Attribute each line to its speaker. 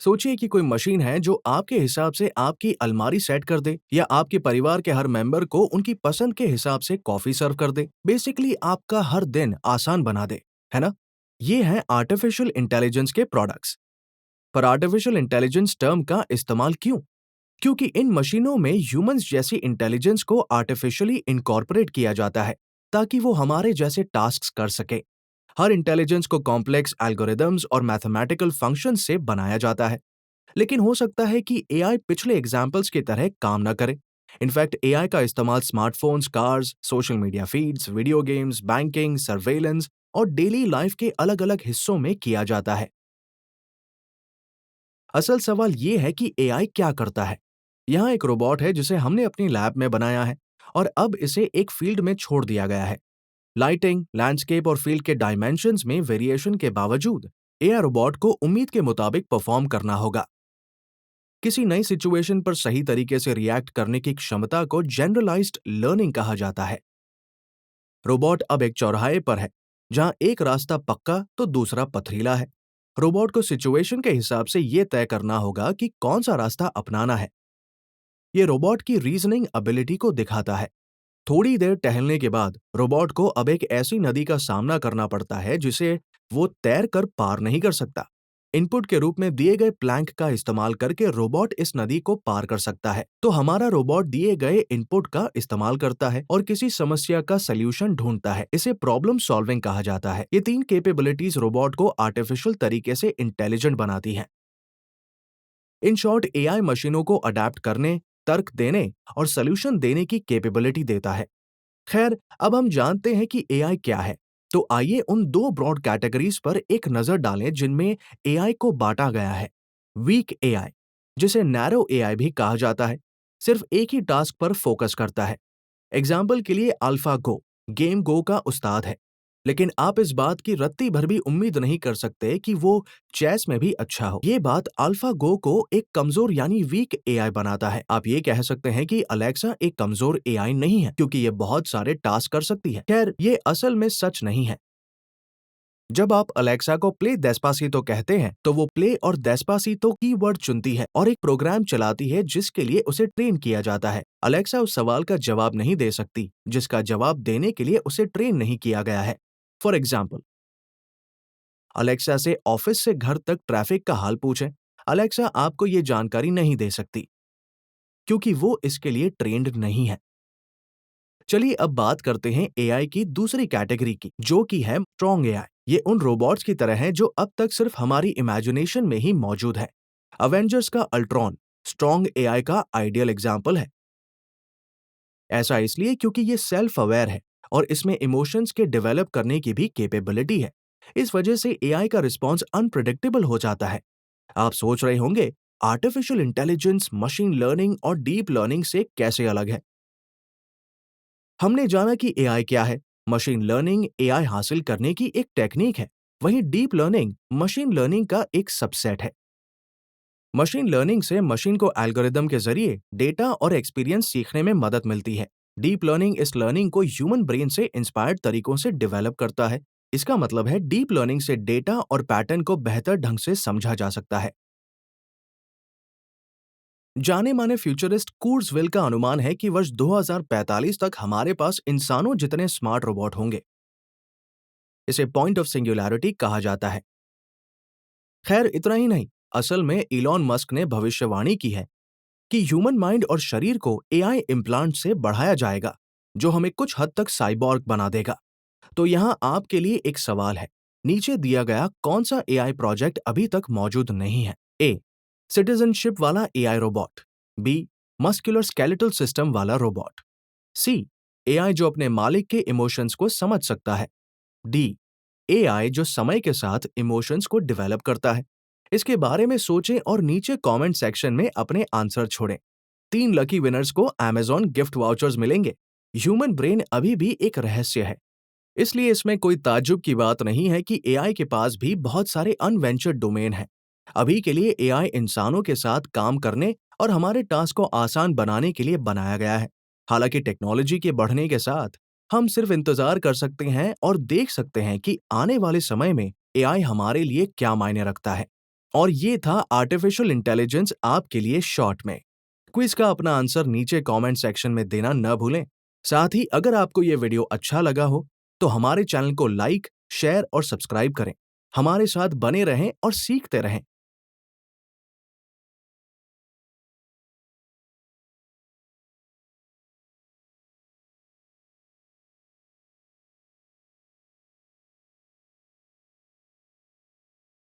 Speaker 1: सोचिए कि कोई मशीन है जो आपके हिसाब से आपकी अलमारी सेट कर दे या आपके परिवार के हर मेंबर को उनकी पसंद के हिसाब से कॉफी सर्व कर दे। बेसिकली आपका हर दिन आसान बना दे, है ना? ये हैं आर्टिफिशियल इंटेलिजेंस के प्रोडक्ट्स। पर आर्टिफिशियल इंटेलिजेंस टर्म का इस्तेमाल क्यों? क्योंकि इन मशीनों में ह्यूमंस जैसी इंटेलिजेंस को आर्टिफिशियली इनकॉर्पोरेट किया जाता है ताकि वो हमारे जैसे टास्क कर सके। हर इंटेलिजेंस को कॉम्प्लेक्स एल्गोरिदम्स और मैथमेटिकल फंक्शंस से बनाया जाता है। लेकिन हो सकता है कि एआई पिछले एग्जाम्पल्स की तरह काम ना करे। इनफैक्ट एआई का इस्तेमाल smartphones, cars, social media feeds, video games, banking, surveillance और डेली लाइफ के अलग-अलग हिस्सों में किया जाता है। असल सवाल ये है कि एआई क्या करता है। यहाँ एक रोबोट है जिसे हमने अपनी लैब में बनाया है और अब इसे एक फील्ड में छोड़ दिया गया है। लाइटिंग, लैंडस्केप और फील्ड के डायमेंशंस में वेरिएशन के बावजूद एआई रोबोट को उम्मीद के मुताबिक परफॉर्म करना होगा। किसी नई सिचुएशन पर सही तरीके से रिएक्ट करने की क्षमता को जनरलाइज्ड लर्निंग कहा जाता है। रोबोट अब एक चौराहे पर है, जहां एक रास्ता पक्का तो दूसरा पथरीला है। रोबोट को सिचुएशन के हिसाब से यह तय करना होगा कि कौन सा रास्ता अपनाना है। ये रोबोट की रीजनिंग एबिलिटी को दिखाता है। थोड़ी देर टहलने के बाद रोबोट को अब एक ऐसी नदी का सामना करना पड़ता है जिसे वो तैर कर पार नहीं कर सकता। इनपुट के रूप में दिए गए प्लैंक का इस्तेमाल करके रोबोट इस नदी को पार कर सकता है। तो हमारा रोबोट दिए गए इनपुट का इस्तेमाल करता है और किसी समस्या का सल्यूशन ढूंढता है। इसे प्रॉब्लम सॉल्विंग कहा जाता है। ये तीन कैपेबिलिटीज रोबोट को आर्टिफिशियल तरीके से इंटेलिजेंट बनाती हैं। इन शॉर्ट, एआई मशीनों को अडेप्ट करने, तर्क देने और सॉल्यूशन देने की कैपेबिलिटी देता है। खैर, अब हम जानते हैं कि एआई क्या है, तो आइए उन दो ब्रॉड कैटेगरीज पर एक नजर डालें जिनमें एआई को बांटा गया है। वीक एआई, जिसे नैरो एआई भी कहा जाता है, सिर्फ एक ही टास्क पर फोकस करता है। एग्जाम्पल के लिए अल्फा गो, गेम गो का उस्ताद है। लेकिन आप इस बात की रत्ती भर भी उम्मीद नहीं कर सकते कि वो चेस में भी अच्छा हो। ये बात अल्फा गो को एक कमजोर यानी वीक एआई बनाता है। आप ये कह सकते हैं कि अलेक्सा एक कमजोर एआई नहीं है क्योंकि ये बहुत सारे टास्क कर सकती है। खैर, ये असल में सच नहीं है। जब आप अलेक्सा को प्ले डेस्पासीतो कहते हैं, तो वो प्ले और डेस्पासीतो कीवर्ड चुनती है और एक प्रोग्राम चलाती है जिसके लिए उसे ट्रेन किया जाता है। अलेक्सा उस सवाल का जवाब नहीं दे सकती जिसका जवाब देने के लिए उसे ट्रेन नहीं किया गया है। फॉर एग्जाम्पल, अलेक्सा से ऑफिस से घर तक ट्रैफिक का हाल पूछें। अलेक्सा आपको ये जानकारी नहीं दे सकती क्योंकि वो इसके लिए ट्रेंड नहीं है। चलिए अब बात करते हैं एआई की दूसरी कैटेगरी की, जो कि है स्ट्रॉन्ग एआई। ये उन रोबोट्स की तरह हैं जो अब तक सिर्फ हमारी इमेजिनेशन में ही मौजूद है। अवेंजर्स का अल्ट्रॉन स्ट्रॉन्ग एआई का आइडियल एग्जाम्पल है। ऐसा इसलिए क्योंकि ये सेल्फ अवेयर है और इसमें इमोशंस के डेवलप करने की भी कैपेबिलिटी है। इस वजह से एआई का रिस्पॉन्स अनप्रिडिक्टेबल हो जाता है। आप सोच रहे होंगे, आर्टिफिशियल इंटेलिजेंस मशीन लर्निंग और डीप लर्निंग से कैसे अलग है? हमने जाना कि एआई क्या है। मशीन लर्निंग एआई हासिल करने की एक टेक्निक है, वहीं डीप लर्निंग मशीन लर्निंग का एक सबसेट है। मशीन लर्निंग से मशीन को एल्गोरिदम के जरिए डेटा और एक्सपीरियंस सीखने में मदद मिलती है। डीप लर्निंग इस लर्निंग को ह्यूमन ब्रेन से इंस्पायर्ड तरीकों से डेवलप करता है। इसका मतलब है डीप लर्निंग से डेटा और पैटर्न को बेहतर ढंग से समझा जा सकता है। जाने माने फ्यूचरिस्ट कूर्जवेल का अनुमान है कि वर्ष 2045 तक हमारे पास इंसानों जितने स्मार्ट रोबोट होंगे। इसे पॉइंट ऑफ सिंगुलैरिटी कहा जाता है। खैर, इतना ही नहीं, असल में इलॉन मस्क ने भविष्यवाणी की है कि ह्यूमन माइंड और शरीर को एआई इम्प्लांट से बढ़ाया जाएगा, जो हमें कुछ हद तक साइबॉर्ग बना देगा। तो यहाँ आपके लिए एक सवाल है। नीचे दिया गया कौन सा एआई प्रोजेक्ट अभी तक मौजूद नहीं है? ए, सिटीजनशिप वाला AI robot. B, muscular skeletal system वाला रोबोट। सी, एआई जो अपने मालिक के इमोशंस को समझ सकता है। डी, एआई जो समय के साथ इमोशंस को डेवलप करता है। इसके बारे में सोचें और नीचे कमेंट सेक्शन में अपने आंसर छोड़ें। 3 लकी विनर्स को अमेज़न गिफ्ट वाउचर्स मिलेंगे। ह्यूमन ब्रेन अभी भी एक रहस्य है, इसलिए इसमें कोई ताज्जुब की बात नहीं है कि एआई के पास भी बहुत सारे अनवेंचर्ड डोमेन हैं। अभी के लिए एआई इंसानों के साथ काम करने और हमारे टास्क को आसान बनाने के लिए बनाया गया है। हालांकि टेक्नोलॉजी के बढ़ने के साथ हम सिर्फ इंतजार कर सकते हैं और देख सकते हैं कि आने वाले समय में एआई हमारे लिए क्या मायने रखता है। और ये था आर्टिफिशियल इंटेलिजेंस आपके लिए शॉर्ट में। क्विज का अपना आंसर नीचे कमेंट सेक्शन में देना न भूलें। साथ ही अगर आपको ये वीडियो अच्छा लगा हो तो हमारे चैनल को लाइक, शेयर और सब्सक्राइब करें। हमारे साथ बने रहें और सीखते रहें।